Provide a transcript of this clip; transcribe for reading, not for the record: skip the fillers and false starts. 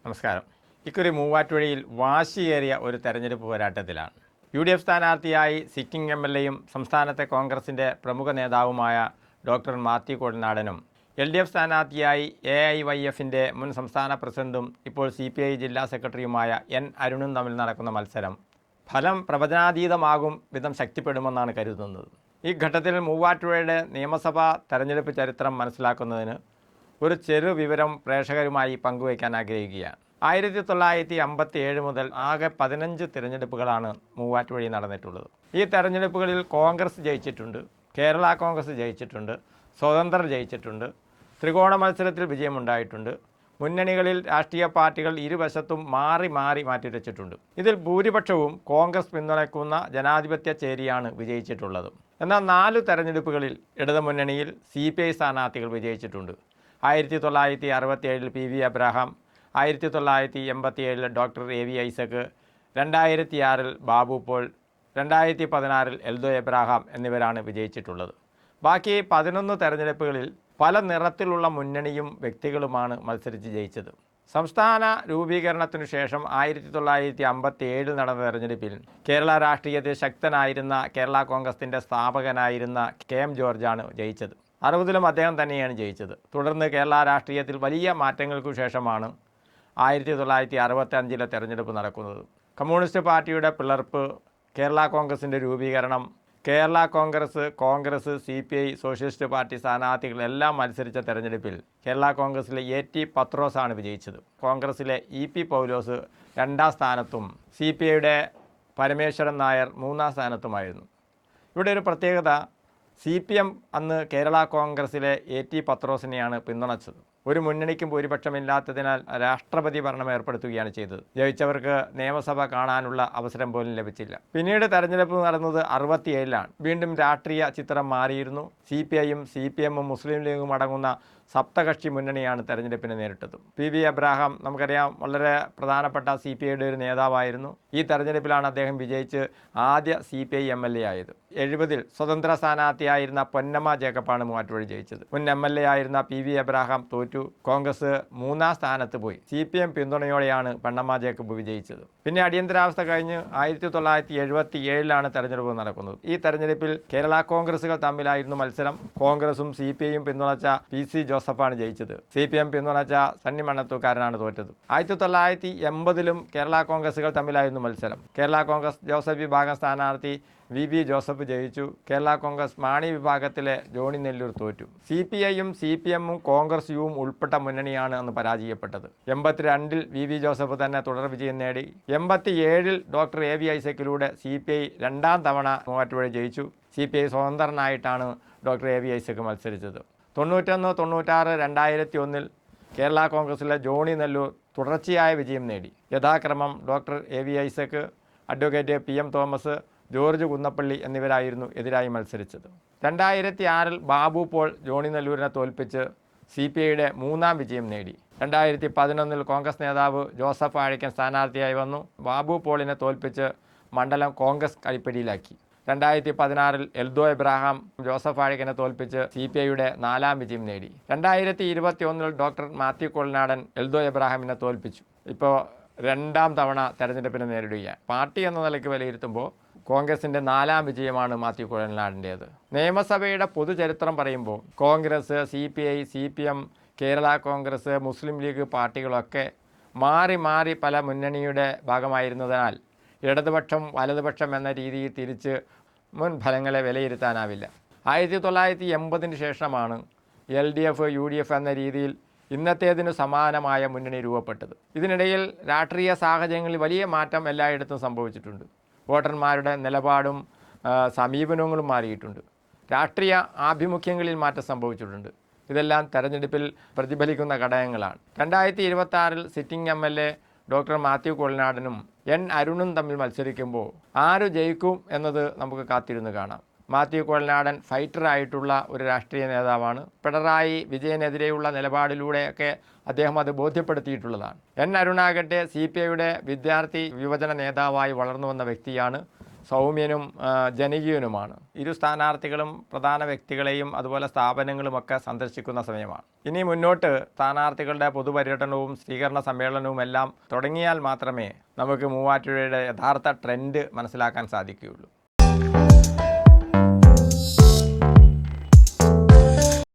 നമസ്കാരം. ഇക്കുറി മൂവാറ്റുപുഴയിൽ വാശിയേറിയ ഒരു തെരഞ്ഞെടുപ്പ് പോരാട്ടത്തിലാണ്. UDF സ്ഥാനാർത്ഥിയായി സിറ്റിംഗ് MLAയും സംസ്ഥാനത്തെ കോൺഗ്രസിൻ്റെ പ്രമുഖ നേതാവുമായ ഡോക്ടർ മാത്യു കൊഴൽനാടനും LDF സ്ഥാനാർത്ഥിയായി AIYFൻ്റെ മുൻ സംസ്ഥാന പ്രസിഡന്റും ഇപ്പോൾ CPI ജില്ലാ സെക്രട്ടറിയുമായ N അരുണും തമ്മിൽ നടക്കുന്ന മത്സരം ഫലം പ്രവചനാതീതമാകും വിധം ശക്തിപ്പെടുമെന്നാണ് കരുതുന്നത്. ഈ ഘട്ടത്തിൽ മൂവാറ്റുപുഴയുടെ നിയമസഭാ തെരഞ്ഞെടുപ്പ് ചരിത്രം മനസ്സിലാക്കുന്നതിന് ഒരു ചെറു വിവരം പ്രേക്ഷകരുമായി പങ്കുവയ്ക്കാൻ ആഗ്രഹിക്കുകയാണ്. 1957 മുതൽ ആകെ 15 തിരഞ്ഞെടുപ്പുകളാണ് മൂവാറ്റുപുഴയിൽ നടന്നിട്ടുള്ളത്. ഈ തെരഞ്ഞെടുപ്പുകളിൽ കോൺഗ്രസ് ജയിച്ചിട്ടുണ്ട്, കേരള കോൺഗ്രസ് ജയിച്ചിട്ടുണ്ട്, സ്വതന്ത്രർ ജയിച്ചിട്ടുണ്ട്, ത്രികോണ മത്സരത്തിൽ വിജയമുണ്ടായിട്ടുണ്ട്. മുന്നണികളിൽ രാഷ്ട്രീയ പാർട്ടികൾ ഇരുവശത്തും മാറി മാറ്റിവെച്ചിട്ടുണ്ട്. ഇതിൽ ഭൂരിപക്ഷവും കോൺഗ്രസ് പിന്തുണയ്ക്കുന്ന ജനാധിപത്യ ചേരിയാണ് വിജയിച്ചിട്ടുള്ളത്. എന്നാൽ 4 തെരഞ്ഞെടുപ്പുകളിൽ ഇടതുമുന്നണിയിൽ CPI സ്ഥാനാർത്ഥികൾ വിജയിച്ചിട്ടുണ്ട്. 1967 PV Abraham, 1987 doctor AV Isaac, 2006 Babu Paul, 2016 Eldho Abraham എന്നിവരാണ് വിജയിച്ചിട്ടുള്ളത്. ബാക്കി 11 തെരഞ്ഞെടുപ്പുകളിൽ പല നിറത്തിലുള്ള മുന്നണിയും വ്യക്തികളുമാണ് മത്സരിച്ച് ജയിച്ചത്. സംസ്ഥാന രൂപീകരണത്തിനു ശേഷം 1957 നടന്ന തെരഞ്ഞെടുപ്പിൽ കേരള രാഷ്ട്രീയത്തിൽ ശക്തനായിരുന്ന കേരള കോൺഗ്രസിൻ്റെ സ്ഥാപകനായിരുന്ന KM ജോർജാണ് ജയിച്ചത്. 60-ലും അദ്ദേഹം തന്നെയാണ് ജയിച്ചത്. തുടർന്ന് കേരള രാഷ്ട്രീയത്തിൽ വലിയ മാറ്റങ്ങൾക്കു ശേഷമാണ് 1965 തെരഞ്ഞെടുപ്പ് നടക്കുന്നത്. കമ്മ്യൂണിസ്റ്റ് പാർട്ടിയുടെ പിളർപ്പ്, കേരള കോൺഗ്രസിൻ്റെ രൂപീകരണം, Kerala Congress CPI socialist party സ്ഥാനാർത്ഥികളെല്ലാം മത്സരിച്ച തെരഞ്ഞെടുപ്പിൽ കേരള കോൺഗ്രസിലെ AT പത്രോസാണ് വിജയിച്ചത്. കോൺഗ്രസിലെ EP പൗലോസ് 2ാം സ്ഥാനത്തും CPIയുടെ പരമേശ്വരൻ നായർ 3ാം സ്ഥാനത്തുമായിരുന്നു. ഇവിടെ ഒരു പ്രത്യേകത, CPM അന്ന് കേരള കോൺഗ്രസിലെ AT പത്രോസിനെയാണ് പിന്തുണച്ചത്. ഒരു മുന്നണിക്കും ഭൂരിപക്ഷമില്ലാത്തതിനാൽ രാഷ്ട്രപതി ഭരണം ഏർപ്പെടുത്തുകയാണ് ചെയ്തത്. ജയിച്ചവർക്ക് നിയമസഭ കാണാനുള്ള അവസരം പോലും ലഭിച്ചില്ല. പിന്നീട് തെരഞ്ഞെടുപ്പ് നടന്നത് 67-ലാണ്. വീണ്ടും രാഷ്ട്രീയ ചിത്രം മാറിയിരുന്നു. CPIയും CPMും മുസ്ലിം ലീഗും അടങ്ങുന്ന സപ്തകക്ഷി മുന്നണിയാണ് തെരഞ്ഞെടുപ്പിനെ നേരിട്ടത്. PV അബ്രഹാം നമുക്കറിയാം, വളരെ പ്രധാനപ്പെട്ട CPIയുടെ ഒരു നേതാവായിരുന്നു. ഈ തെരഞ്ഞെടുപ്പിലാണ് അദ്ദേഹം വിജയിച്ച് ആദ്യ CPI MLA ആയത്. 70-ൽ സ്വതന്ത്ര സ്ഥാനാർത്ഥിയായിരുന്ന പൊന്നമ്മ ജേക്കബാണ് മൂവാറ്റുപുഴ ജയിച്ചത്. മുൻ MLA ആയിരുന്ന PV അബ്രഹാം തോറ്റു. കോൺഗ്രസ് 3ാം സ്ഥാനത്ത് പോയി. CPM പിന്തുണയോടെയാണ് പൊന്നമ്മ ജേക്കബ് വിജയിച്ചത്. പിന്നെ അടിയന്തരാവസ്ഥ കഴിഞ്ഞ് 1977-ലാണ് തെരഞ്ഞെടുപ്പ് നടക്കുന്നത്. ഈ തെരഞ്ഞെടുപ്പിൽ കേരള കോൺഗ്രസുകൾ തമ്മിലായിരുന്നു മത്സരം. കോൺഗ്രസും CPIയും പിന്തുണച്ച PC ജോസഫാണ് ജയിച്ചത്. CPM പിന്തുണച്ച സണ്ണി മണ്ണത്തൂക്കാരനാണ് തോറ്റത്. 1980-ലും കേരള കോൺഗ്രസുകൾ തമ്മിലായിരുന്നു മത്സരം. കേരള കോൺഗ്രസ് ജോസഫ് വിഭാഗം സ്ഥാനാർത്ഥി VV ജോസഫ് ജയിച്ചു. കേരള കോൺഗ്രസ് മാണി വിഭാഗത്തിലെ ജോണി നെല്ലൂർ തോറ്റു. CPIയും CPMും കോൺഗ്രസ് യുവും ഉൾപ്പെട്ട മുന്നണിയാണ് അന്ന് പരാജയപ്പെട്ടത്. 82-ൽ VV ജോസഫ് തന്നെ തുടർ വിജയം നേടി. 87-ൽ ഡോക്ടർ AV ഐസക്കിലൂടെ CPI 2ാം തവണ മൂവാറ്റുപുഴ ജയിച്ചു. CPI സ്വതന്ത്രനായിട്ടാണ് ഡോക്ടർ AV ഐസക് മത്സരിച്ചത്. 91, 96, 2001-ൽ കേരള കോൺഗ്രസിലെ ജോണി നെല്ലൂർ തുടർച്ചയായ വിജയം നേടി. യഥാക്രമം doctor AV Isaac, advocate PM Thomas, George Kunnappally എന്നിവരായിരുന്നു എതിരായി മത്സരിച്ചത്. 2006-ൽ ബാബു പോൾ ജോണി നെല്ലൂരിനെ തോൽപ്പിച്ച് CPIയുടെ 3ാം വിജയം നേടി. 2011-ൽ കോൺഗ്രസ് നേതാവ് ജോസഫ് ആഴിക്കൻ സ്ഥാനാർത്ഥിയായി വന്നു. ബാബു പോളിനെ തോൽപ്പിച്ച് മണ്ഡലം കോൺഗ്രസ് കൈപ്പിടിയിലാക്കി. 2016-ൽ എൽദോ എബ്രഹാം ജോസഫ് ആഴിക്കനെ തോൽപ്പിച്ച് CPIയുടെ 4ാം വിജയം നേടി. 2021-ൽ ഡോക്ടർ മാത്യു കൊഴൽനാടൻ എൽദോ എബ്രഹാമിനെ തോൽപ്പിച്ചു. ഇപ്പോൾ 2ാം തവണ തെരഞ്ഞെടുപ്പിനെ നേരിടുകയാണ്. പാർട്ടി എന്ന നിലയ്ക്ക് വിലയിരുത്തുമ്പോൾ കോൺഗ്രസിൻ്റെ 4ാം വിജയമാണ് മാത്യു കൊഴൽനാടൻ്റേത്. നിയമസഭയുടെ പൊതുചരിത്രം പറയുമ്പോൾ കോൺഗ്രസ്, CPI, CPM, കേരള കോൺഗ്രസ്, മുസ്ലിം ലീഗ് പാർട്ടികളൊക്കെ മാറി പല മുന്നണിയുടെ ഭാഗമായിരുന്നതിനാൽ ഇടതുപക്ഷം വലതുപക്ഷം എന്ന രീതിയിൽ തിരിച്ച് മുൻ ഫലങ്ങളെ വിലയിരുത്താനാവില്ല. 1980-ന് ശേഷമാണ് LDF, UDF എന്ന രീതിയിൽ ഇന്നത്തേതിനു സമാനമായ മുന്നണി രൂപപ്പെട്ടത്. ഇതിനിടയിൽ രാഷ്ട്രീയ സാഹചര്യങ്ങളിൽ വലിയ മാറ്റം എല്ലായിടത്തും സംഭവിച്ചിട്ടുണ്ട്. വോട്ടർമാരുടെ നിലപാടും സമീപനങ്ങളും മാറിയിട്ടുണ്ട്. രാഷ്ട്രീയ ആഭിമുഖ്യങ്ങളിൽ മാറ്റം സംഭവിച്ചിട്ടുണ്ട്. ഇതെല്ലാം തെരഞ്ഞെടുപ്പിൽ പ്രതിഫലിക്കുന്ന ഘടകങ്ങളാണ്. 2026-ൽ സിറ്റിംഗ് MLA ഡോക്ടർ മാത്യു കൊഴൽനാടനും N അരുണും തമ്മിൽ മത്സരിക്കുമ്പോൾ ആര് ജയിക്കും എന്നത് നമുക്ക് കാത്തിരുന്ന് കാണാം. മാത്യു കൊഴൽനാടൻ ഫൈറ്ററായിട്ടുള്ള ഒരു രാഷ്ട്രീയ നേതാവാണ്. പിണറായി വിജയനെതിരെയുള്ള നിലപാടിലൂടെയൊക്കെ അദ്ദേഹം അത് ബോധ്യപ്പെടുത്തിയിട്ടുള്ളതാണ്. N അരുണാകട്ടെ CPIയുടെ വിദ്യാർത്ഥി യുവജന നേതാവായി വളർന്നു വന്ന വ്യക്തിയാണ്. സൗമ്യനും ജനകീയനുമാണ്. ഇരു സ്ഥാനാർത്ഥികളും പ്രധാന വ്യക്തികളെയും അതുപോലെ സ്ഥാപനങ്ങളുമൊക്കെ സന്ദർശിക്കുന്ന സമയമാണ്. ഇനി മുന്നോട്ട് സ്ഥാനാർത്ഥികളുടെ പൊതുപര്യടനവും സ്വീകരണ സമ്മേളനവും എല്ലാം തുടങ്ങിയാൽ മാത്രമേ നമുക്ക് മൂവാറ്റുപുഴയുടെ യഥാർത്ഥ ട്രെൻഡ് മനസ്സിലാക്കാൻ സാധിക്കുകയുള്ളൂ.